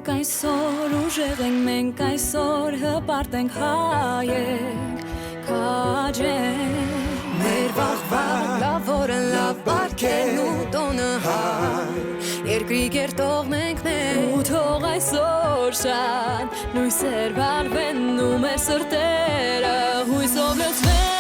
Մենք այսօր ուժեղ ենք, մենք այսօր հպարտ ենք, հայենք, քաջենք Մեր վաղվա լավ օրը լավ պարգեն ու տոնը հայ Երկրի կերտող մենք ու թող այսօր շատ Լույսեր վարվեն ու մեր սրտերը հույսով լցվեն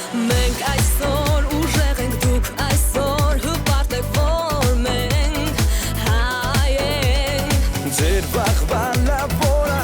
Մենք այսօր ուժեղ ենք, դուք այսօր հպարտ եք, որ մենք հայենք Ձեր վաղվա լավ օրը